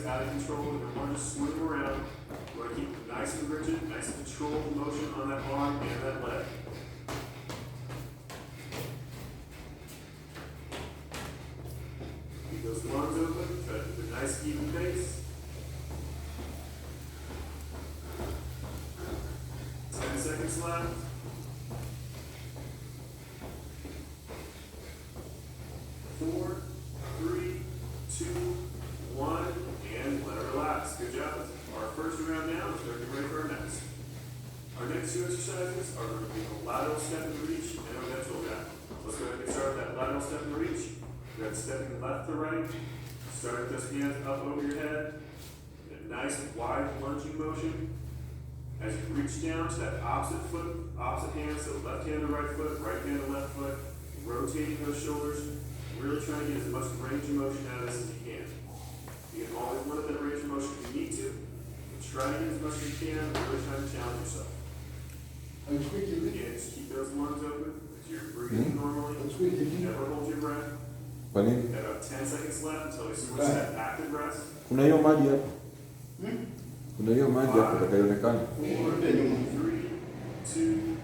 gets out of control, you don't want to just swing around. You want to keep it nice and rigid, nice and controlled motion on that arm and that leg. Keep those lungs open, try to keep a nice even pace. 10 seconds left. 4, 3, 2, 1, and let it relax. Good job. Our first round now is going to get ready for our next. Our next two exercises are going to be a lateral step and reach and a ventral jack. Let's go ahead and get started with that lateral step and reach. We're going to stepping left to right. Start with those hands up over your head. A nice wide lunging motion. As you reach down to that opposite foot, opposite hand, so left hand to right hand to left foot, rotating those shoulders, really trying to get as much range of motion out of this as you can. You can always limit that range of motion if you need to, but try to get as much as you can, really trying to challenge yourself. Again, just keep those lungs open, as you're breathing normally, never hold your breath. Got about 10 seconds left until we switch that active breath. Kuna hiyo maji hapo. Kuna hiyo maji hapo itakayoonekana. 4, 3, 2,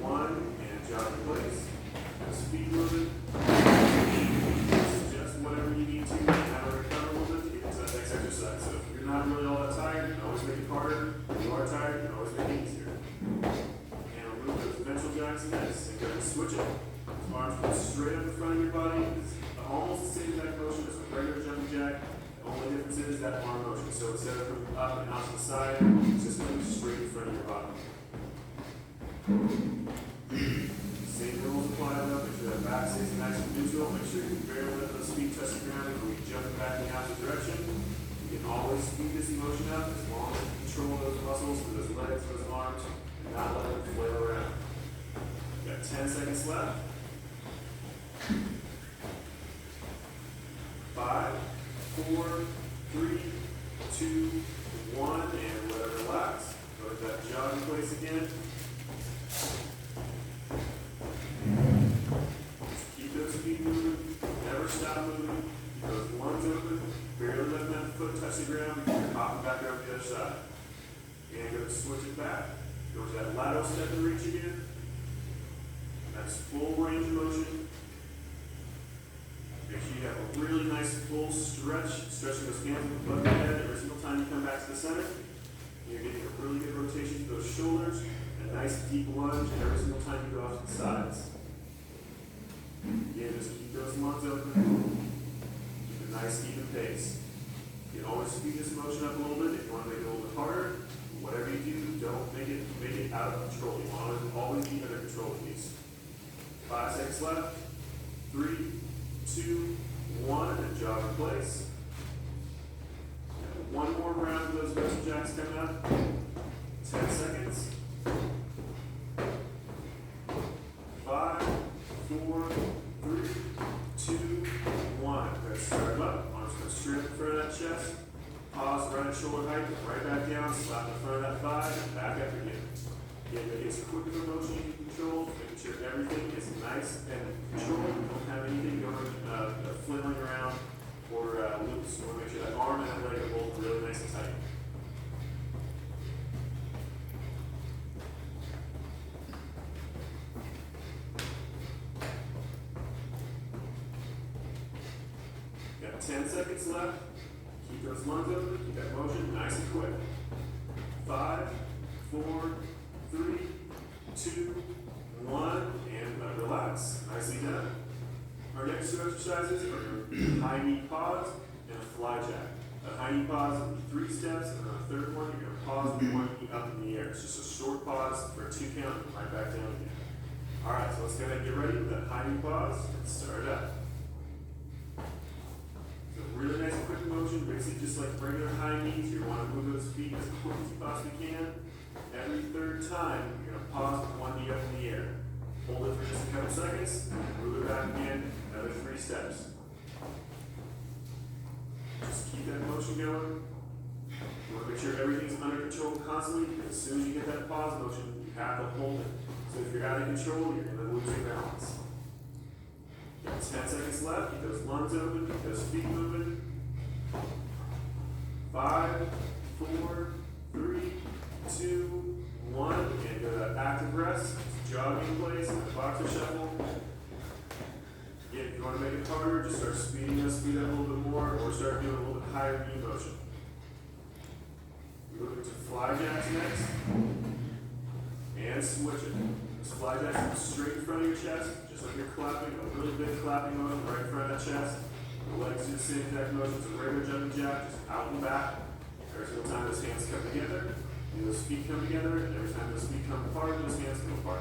1, and jog in place. Just feet moving. Just whatever you need to have a recover a little bit to get into that next exercise. So if you're not really all that tired, you can always make it harder. If you are tired, you can always make it easier. And we'll move those ventral jacks next. And go and switch it. Arms go straight up in front of your body. It's almost the same exact motion as a regular jumping jack. The only difference is that arm motion. So instead of moving up and out to the side, it's just moving straight in front of your body. Same rules apply though. Make sure that back stays nice and neutral. Make sure you barely let those feet touch the ground before you jump back in the opposite direction. You can always speed this motion up as long as you control those muscles with those legs, those arms, and not let them flail around. You got 10 seconds left. 5, 4, 3, 2, 1, and let it relax. Go to that jog in place again. Just keep those feet moving. Never stop moving. Keep those lungs open. Barely letting that foot touch the ground before you're hopping back over the other side. And go to switch it back. Go to that lateral step and reach again. That's full range of motion. Make sure you have a really nice full stretch, stretching those hands above your head every single time you come back to the center. You're getting a really good rotation to those shoulders, a nice deep lunge every single time you go off to the sides. Again, just keep those lungs open. Keep a nice even pace. You can always speed this motion up a little bit if you want to make it a little bit harder. Whatever you do, don't make it out of control. You want to always be under control with these. 5 seconds left. 3, 2, 1, and jog in place. And one more round of those ventral jacks coming up. 10 seconds. 5, 4, 3, 2, 1. Let's start up. Arms go straight up in front of that chest. Pause right at shoulder height, right back down, slap in front of that thigh, and back up again. Again, make it as quick of a motion you can control, making sure everything is nice and controlled. You don't have anything going flailing around or loose. You want to make sure that arm and that leg are both really nice and tight. Got 10 seconds left. Keep those lungs open, keep that motion nice and quick. 5, 4, 3, 2, 1, and let it relax. Nicely done. Our next two exercises are high knee pause and a fly jack. A high knee pause will be 3 steps, and then a third one, you're going to pause with one knee up in the air. It's just a short pause for a 2 count, and right back down again. All right, so let's go ahead and get ready with that high knee pause and start it up. Really nice quick motion, basically just like regular high knees. You want to move those feet as quick as you possibly can. Every third time, you're going to pause with one knee up in the air. Hold it for just a couple seconds, and move it back again, another 3 steps. Just keep that motion going. You want to make sure everything's under control constantly, because as soon as you get that pause motion, you have to hold it. So if you're out of control, you're going to lose your balance. You have 10 seconds left. Keep those lungs open. Keep those feet moving. 5, 4, 3, 2, 1, and go to that active rest. Jogging in place, and the boxer shuffle. Again, if you want to make it harder, just start speeding up, speed up a little bit more, or start doing a little bit higher knee motion. Moving to fly jacks next, and switch it. This fly jacks straight in front of your chest, just like you're clapping, a really big clapping motion right in front of that chest. The legs do the same exact motion as a regular jumping jack, just out and back. Every single time those hands come together, and those feet come together, and every time those feet come apart, those hands come apart.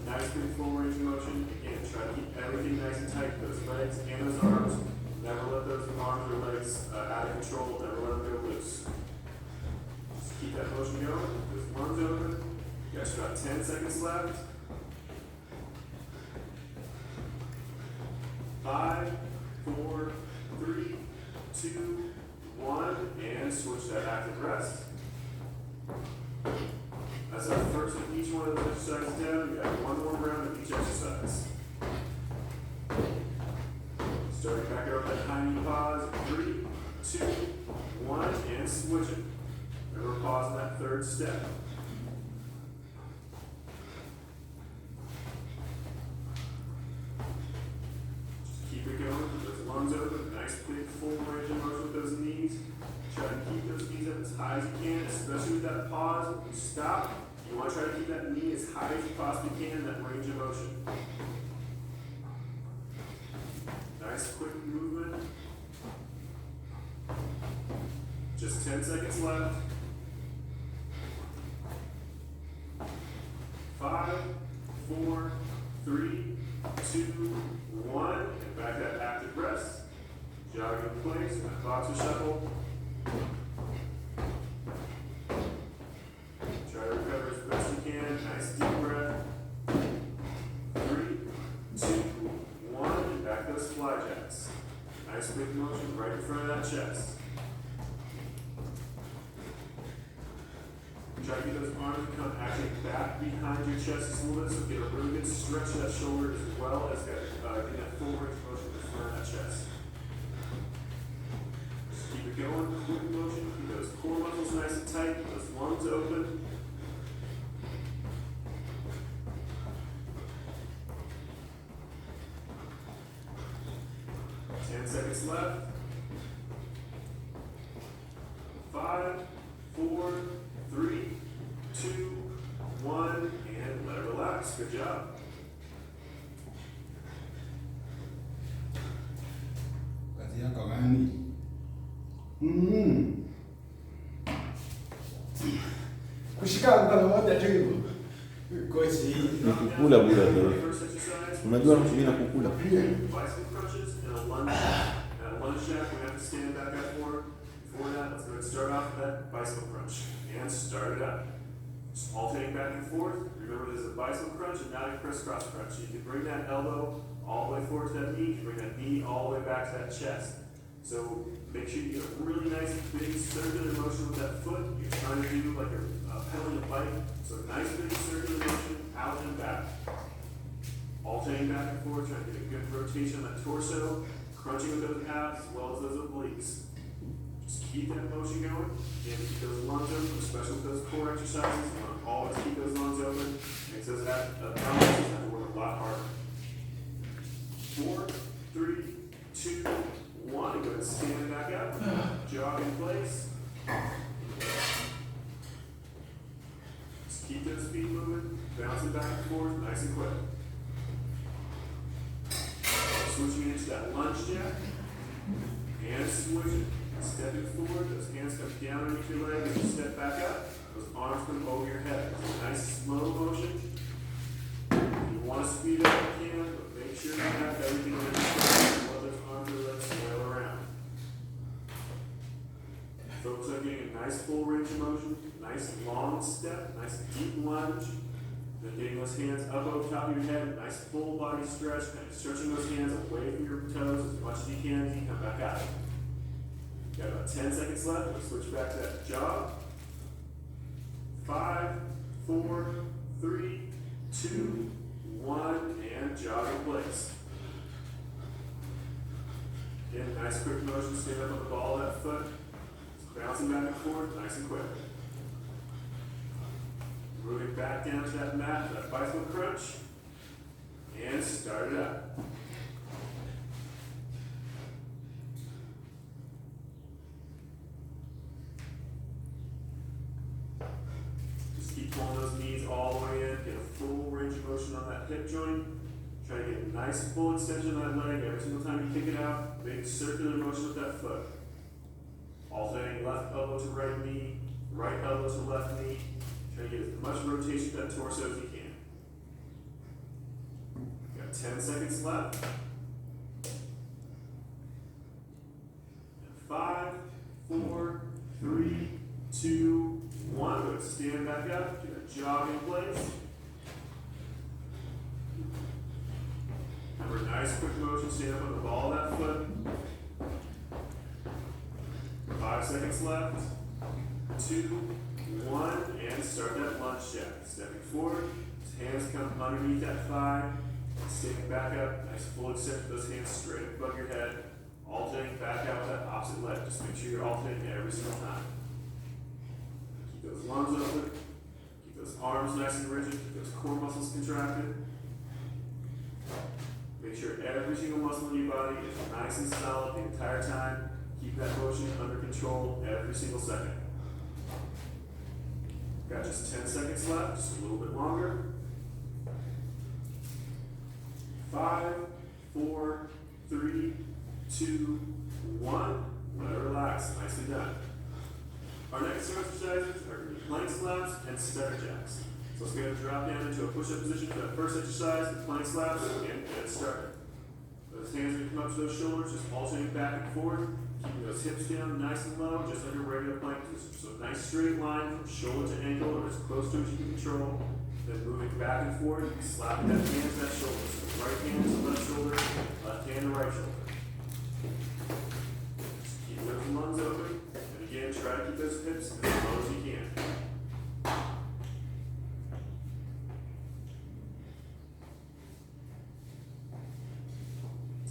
Nice big full range of motion. Again, try to keep everything nice and tight, those legs and those arms. Never let those arms or legs out of control, never let them go loose. Just keep that motion going, those lungs open. You got about 10 seconds left. 5, 4, 3, 2, 1, and switch that active rest. That's our first of each one of those exercises down. We got one more round of each exercise. Starting back up that high knee pause. 3, 2, 1, and switch it. Remember, pause in that third step. Just keep it going. Keep those lungs open. Nice big full range of motion with those knees. Try to keep those knees up as high as you can, especially with that pause. When you stop, you want to try to keep that knee as high as you possibly can in that range of motion. Nice quick movement. Just 10 seconds left. 5, 4, 3, 2, 1, and back that active rest. Jogging in place, that boxer shuffle. Try to recover as best you can. Nice deep breath. 3, 2, 1, and back those fly jacks. Nice big motion right in front of that chest. Try to get those arms to come actually back behind your chest just a little bit, so get a really good stretch of that shoulder as well as getting that full range of motion in front of that chest. Just keep it going, quick motion, keep those core muscles nice and tight, keep those lungs open. Seconds left. 5, 4, 3, 2, 1, and let it relax. Good job. Kazi yako gani? Kushika mkono moja tu hivyo. Kosi hii. Kukula bure leo. Unajua mimi nakukula. Bicycle crunches and a lunge. And a lunge jack we have to stand back up for. Before that, let's go ahead and start off with that bicycle crunch. And start it up. Just alternating back and forth. Remember, there's a bicycle crunch and not a crisscross crunch. You can bring that elbow all the way forward to that knee. You can bring that knee all the way back to that chest. So make sure you get a really nice big circular motion with that foot. You're trying to do like you're pedaling a bike. So nice big circular motion out and back. Alternating back and forth, trying to get a good rotation on that torso, crunching with those abs as well as those obliques. Just keep that motion going. And keep those lungs open, especially with those core exercises. You want to always keep those lungs open. Makes those abdominals have to work a lot harder. 4, 3, 2, 1. And go ahead and stand back up. Jog in place. Just keep those feet moving. Bouncing back and forth, nice and quick. Switching into that lunge jack. And switching. Stepping forward, those hands come down underneath your leg as you step back up. Those arms come over your head. It's a nice slow motion. If you want to speed up, you can, but make sure you have everything in control. Let those arms or legs swirl around. Focus on getting a nice full range of motion, nice long step, nice deep lunge. Then getting those hands up over top of your head, nice full body stretch, kind of stretching those hands away from your toes as much as you can as you come back out. Got about 10 seconds left. Let's switch back to that jog. 5, 4, 3, 2, 1, and jog in place. Again, nice quick motion, stand up on the ball of that foot. Just bounce bouncing back and forth, nice and quick. Moving back down to that mat, that bicycle crunch, and start it up. Just keep pulling those knees all the way in, get a full range of motion on that hip joint. Try to get a nice full extension of that leg every single time you kick it out. Big circular motion with that foot. Alternating left elbow to right knee, right elbow to left knee. Try to get as much rotation to that torso as you can. Got 10 seconds left. And 5, 4, 3, 2, 1. Good. Stand back up. Get a jog in place. Remember, nice quick motion. Stand up on the ball of that foot. 5 seconds left. 2, 1, and start that lunge step. Stepping forward, hands come underneath that thigh. Standing back up, nice full extension, those hands straight above your head. Alternating back out with that opposite leg. Just make sure you're alternating every single time. Keep those lungs open. Keep those arms nice and rigid. Keep those core muscles contracted. Make sure every single muscle in your body is nice and solid the entire time. Keep that motion under control every single second. Got just 10 seconds left, just a little bit longer. 5, 4, 3, 2, 1. Let it relax, nicely done. Our next two exercises are going to be plank slaps and stutter jacks. So let's go ahead and drop down into a push-up position for that first exercise, the plank slaps, and get it started. Those hands are going to come up to those shoulders, just alternating back and forth. Keeping those hips down nice and low, just like a regular plank position. So a nice straight line from shoulder to ankle, or as close to as you can control. Then moving back and forth, slapping that hand to that shoulder. So right hand to left shoulder, left hand to right shoulder. Just keep those lungs open. And again, try to keep those hips as low as you can.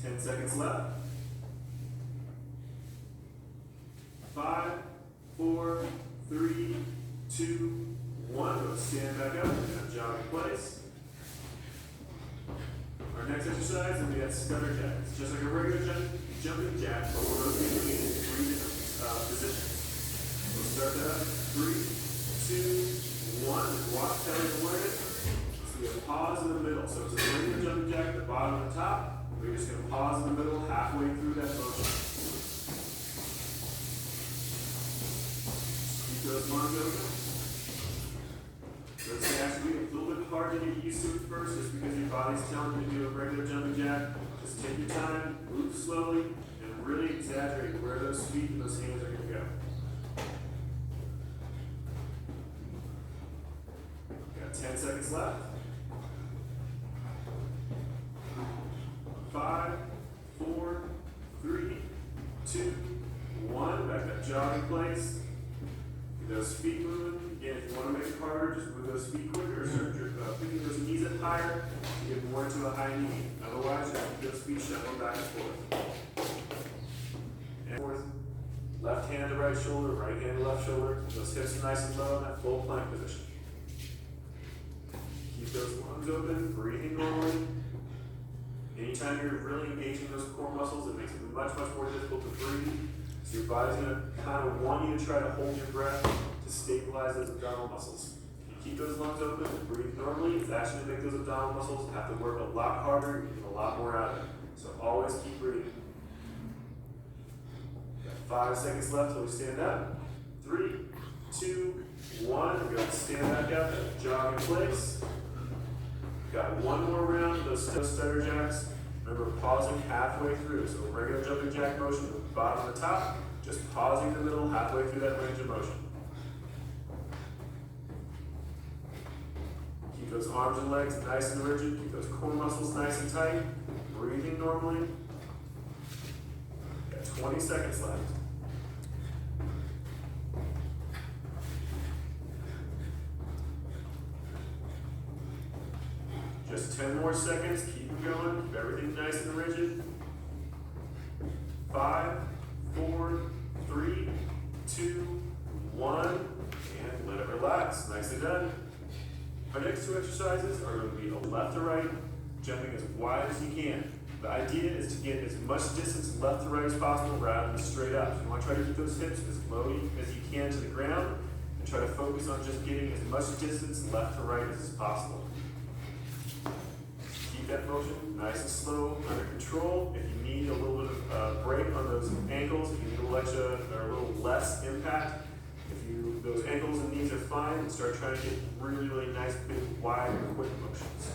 Ten seconds left. 5, 4, 3, 2, 1. Go stand back up and jog in place. Our next exercise will be that stutter jack. It's just like a regular jumping jack, but we're rotating it in 3 different positions. We'll start that up. 3, 2, 1. And watch Kelly's awareness. So we have a pause in the middle. So it's a regular jumping jack at the bottom and the top. We're just going to pause in the middle halfway through that motion. Those lungs open. So it's actually a little bit hard to get used to at first, just because your body's telling you to do a regular jumping jack. Just take your time, move slowly, and really exaggerate where those feet and those hands are going to go. Got 10 seconds left. 5, 4, 3, 2, 1. Back that jog in place. Those feet moving. Again, if you want to make it harder, just move those feet quicker. Start picking those knees up higher to get more into a high knee. Otherwise, just keep those feet shuffling back and forth. And forth. Left hand to right shoulder, right hand to left shoulder. Those hips are nice and low in that full plank position. Keep those lungs open, breathing normally. Anytime you're really engaging those core muscles, it makes it much more difficult to breathe. So your body's going to kind of want you to try to hold your breath to stabilize those abdominal muscles. If you keep those lungs open and breathe normally, it's actually going to make those abdominal muscles have to work a lot harder and get a lot more out of it. So always keep breathing. Got 5 seconds left till we stand up. 3, 2, 1. We're going to stand back up and jog in place. Got one more round of those stutter jacks. Remember, pausing halfway through. So regular jumping jack motion from the bottom to the top, just pausing in the middle halfway through that range of motion. Keep those arms and legs nice and rigid. Keep those core muscles nice and tight. Breathing normally. Got 20 seconds left. Just 10 more seconds. Keep them going. Keep everything nice and rigid. 5, 4, 3, 2, 1, and let it relax. Nicely done. Our next two exercises are going to be a left to right, jumping as wide as you can. The idea is to get as much distance left to right as possible rather than straight up. So you want to try to keep those hips as low as you can to the ground and try to focus on just getting as much distance left to right as possible. Keep that motion nice and slow, under control. If you need a little bit of break on those ankles, if you need a little extra or a little less impact, if those ankles and knees are fine, and start trying to get really, really nice, big, wide, quick motions.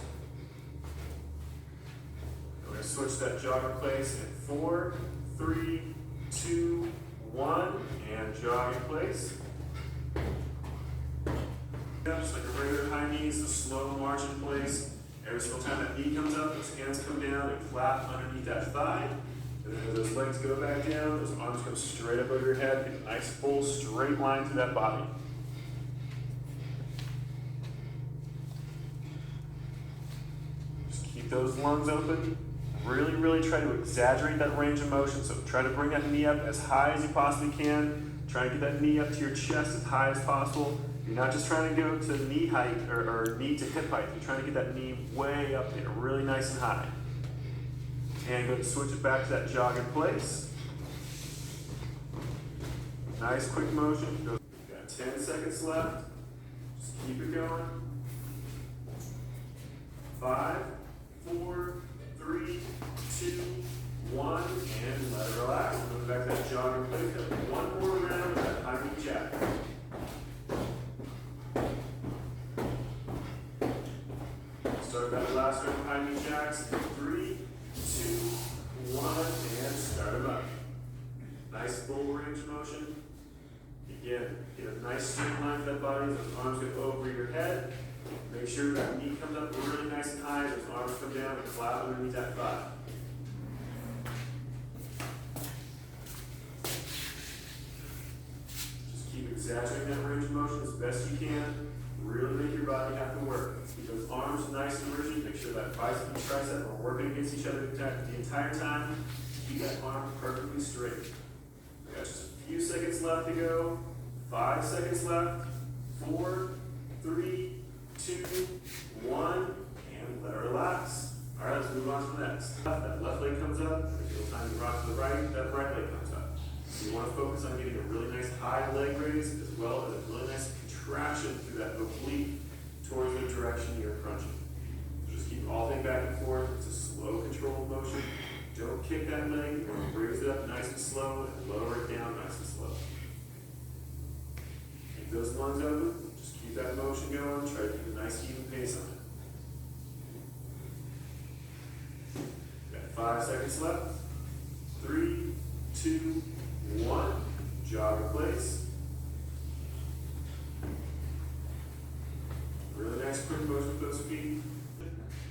We're going to switch that jog in place in 4, 3, 2, 1, and jog in place. Just like a regular high knee, it's a slow march in place. Every single time that knee comes up, those hands come down and clap underneath that thigh. And then as those legs go back down, those arms come straight up over your head. Get a nice full straight line through that body. Just keep those lungs open. Really, really try to exaggerate that range of motion. So try to bring that knee up as high as you possibly can. Try to get that knee up to your chest as high as possible. You're not just trying to go to knee height or knee to hip height. You're trying to get that knee way up there, really nice and high. And go to switch it back to that jog in place. Nice quick motion. Got 10 seconds left. Just keep it going. 5, 4, 3, 2, 1, and let it relax. Go back to that jog in place. Got one more round of that high knee jack. Start that last round of high knee jacks. 3, 2, 1, and start them up. Nice full range of motion. Again, get a nice straight line for that body. Those arms go over your head. Make sure that knee comes up really nice and high. Those arms come down and clap underneath that thigh. Just keep exaggerating that range of motion as best you can. Really make your body have to work. Keep those arms nice and rigid. Make sure that bicep and tricep are working against each other the entire time. Keep that arm perfectly straight. We got just a few seconds left to go. 5 seconds left. 4, 3, 2, 1, and let it relax. All right, let's move on to the next. That left leg comes up. If you time to rock to the right, that right leg comes up. So you want to focus on getting a really nice high leg raise as well as a really nice contraction through that oblique towards the direction you're crunching. So just keep all things back and forth. It's a slow, controlled motion. Don't kick that leg. You want to raise it up nice and slow and lower it down nice and slow. Keep those lungs open. Just keep that motion going. Try to keep a nice even pace on it. Got 5 seconds left. 3, 2, 1. Jog in place. Really nice quick motion with those feet.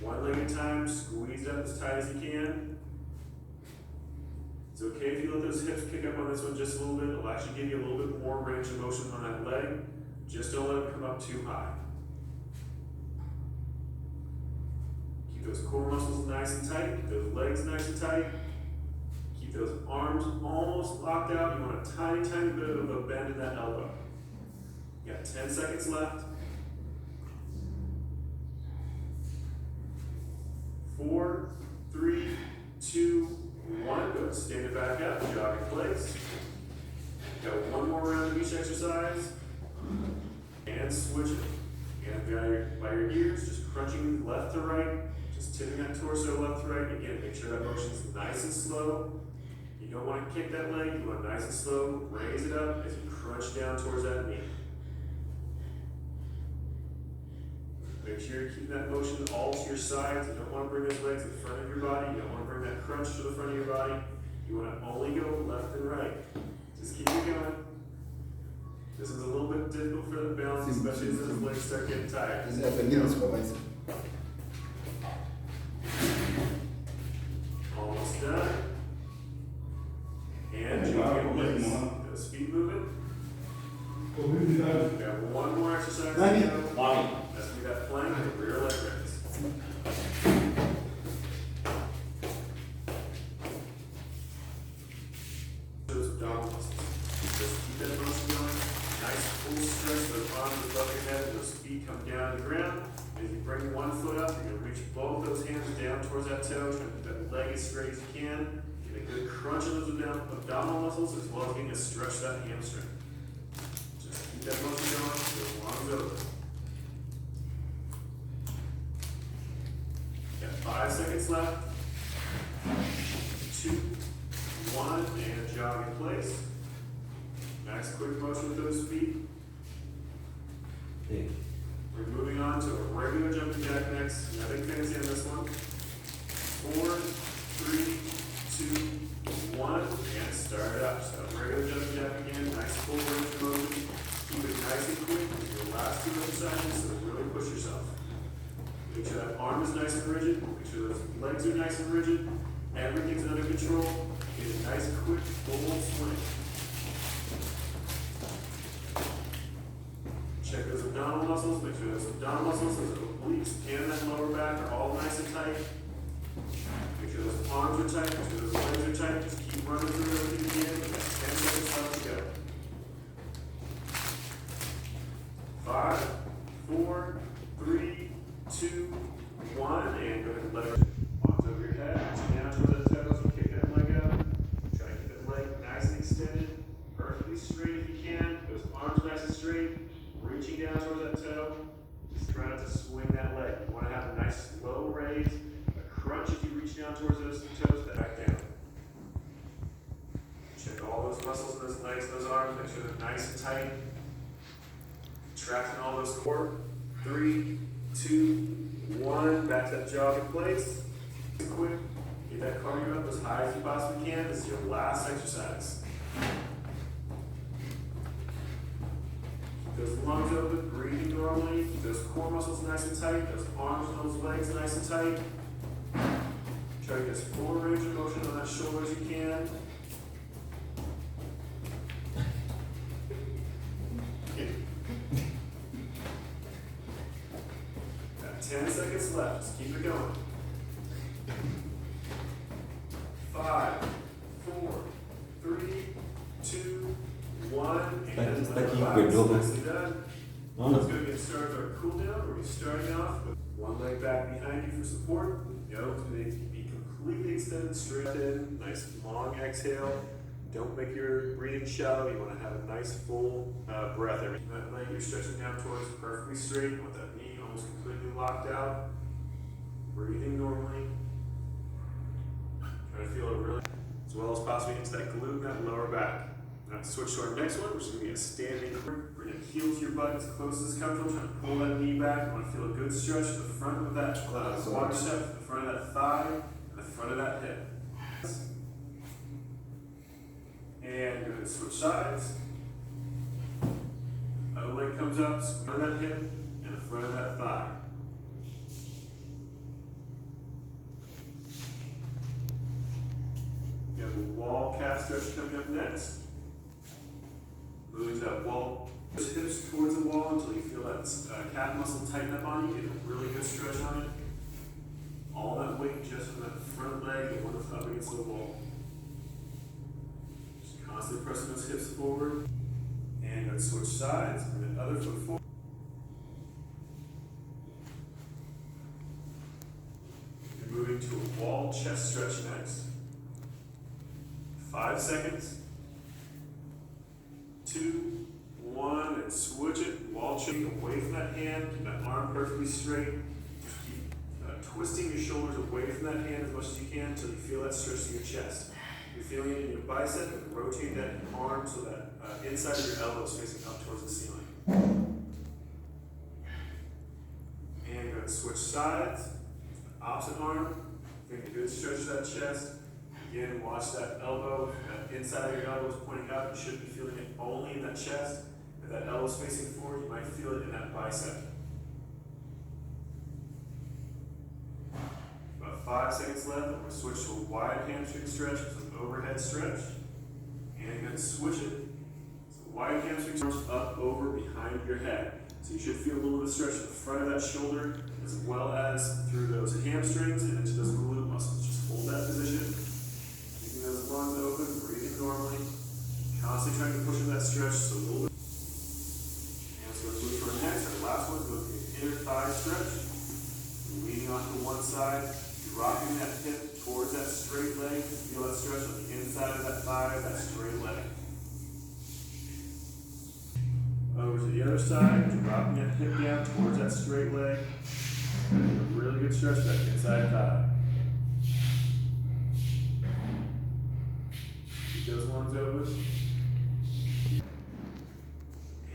One leg at a time, squeeze up as tight as you can. It's okay if you let those hips kick up on this one just a little bit. It'll actually give you a little bit more range of motion on that leg. Just don't let it come up too high. Keep those core muscles nice and tight. Keep those legs nice and tight. Keep those arms almost locked out. You want a tiny, tiny bit of a bend in that elbow. You got 10 seconds left. 4, 3, 2, 1. Go stand it back up, jog in place. Got one more round of each exercise. And switch it. And by your ears, just crunching left to right, just tipping that torso left to right. Again, make sure that motion's nice and slow. You don't want to kick that leg, you want nice and slow. Raise it up as you crunch down towards that knee. Make sure you're keeping that motion all to your sides. You don't want to bring those legs in front of your body. You don't want to bring that crunch to the front of your body. You want to only go left and right. Just keep it going. This is a little bit difficult for the balance, especially as those legs start getting tired. Almost done. And jog in place. Those feet moving. We got one more exercise to go. That's going to be that plank and rear leg raise. Those abdominal muscles. Just keep that motion going. Nice full stretch, those arms above your head, those feet come down to the ground. As you bring one foot up, you're going to reach both those hands down towards that toe, trying to keep that leg as straight as you can. Get a good crunch of those abdominal muscles, as well as getting a stretch of that hamstring. Just keep that motion going as long as over. Got 5 seconds left. 2, 1, and jog in place. Nice quick motion with those feet. Yeah. We're moving on to a regular jumping jack next. Nothing fancy on this one. 4, 3, 2, 1, and start it up. So regular jumping jack again. Nice full range of motion. Keep it nice and quick with your last 2 exercises, so really push yourself. Make sure that arm is nice and rigid. Make sure those legs are nice and rigid. Everything's under control. Get a nice quick full swing. Check those abdominal muscles, make sure those abdominal muscles, those obliques, and that lower back are all nice and tight. Make sure those arms are tight, make sure those legs are tight. Just keep running through everything again. We got 10 seconds left to go. 5, 4, 3, 2, 1, and go ahead and let it arms over your head. Reach down towards that toes and kick that leg out. Try to keep that leg nice and extended, perfectly straight if you can. Those arms nice and straight. Reaching down towards that toe, just try not to swing that leg. You want to have a nice slow raise, a crunch if you reach down towards those toes, then back down. Check all those muscles in those legs, those arms, make sure they're nice and tight. Tracking all those core. 3, 2, 1, back to that jog in place. Quick, get that cardio up as high as you possibly can. This is your last exercise. Those lungs open, breathing normally. Keep those core muscles nice and tight. Those arms and those legs nice and tight. Try to get as full range of motion on that shoulder as you can. Okay. Got 10 seconds left. Just keep it going. 5, 4, 3, 2, 1, and Thank you, relax. good job. Nicely done. Oh, Let's no. go get started with our cool down. We're starting off with one leg back behind you for support. The other one's going to be completely extended straight in. Nice long exhale. Don't make your breathing shallow. You want to have a nice full breath. Every that leg you're stretching down towards perfectly straight with that knee almost completely locked out. Breathing normally. Try to feel it really as well as possible into that glute and that lower back. Now switch to our next one, which is going to be a standing. Bring your heel to your butt as close as comfortable. Trying to pull that knee back. You want to feel a good stretch to the front of that quadricep, the front of that thigh, and the front of that hip. And go ahead and switch sides. Other leg comes up, front of that hip, and the front of that thigh. You have a wall calf stretch coming up next. Moving that wall, push hips towards the wall until you feel that calf muscle tighten up on you. Get a really good stretch on it. All that weight just from that front leg, the one that's up against the wall. Just constantly pressing those hips forward. And then switch sides. Bring the other foot forward. And moving to a wall chest stretch next. 5 seconds. 2, 1, and switch it. Wall check away from that hand. Keep that arm perfectly straight. Keep twisting your shoulders away from that hand as much as you can until you feel that stretch to your chest. You're feeling it in your bicep, and rotate that arm so that inside of your elbow is facing up towards the ceiling. And go ahead and switch sides. Opposite arm. Getting a good stretch to that chest. Again, watch that elbow, that inside of your elbow is pointing up. You shouldn't be feeling it only in that chest. If that elbow is facing forward, you might feel it in that bicep. About 5 seconds left. I'm going to switch to a wide hamstring stretch with an overhead stretch. And I'm going to switch it. So wide hamstring stretch up over behind your head. So you should feel a little bit of stretch in the front of that shoulder as well as through those hamstrings and into those glute muscles. Just hold that position. Those lungs open, breathing normally, constantly trying to push in that stretch, so a little bit. Nice. Our last one goes to inner thigh stretch. Leaning off to one side, dropping that hip towards that straight leg. Feel that stretch on the inside of that thigh, that straight leg. Over to the other side, dropping that hip down towards that straight leg. A really good stretch that inside thigh. Keep those ones open.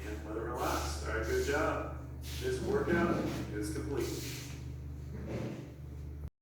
And let it relax. All right, good job. This workout is complete.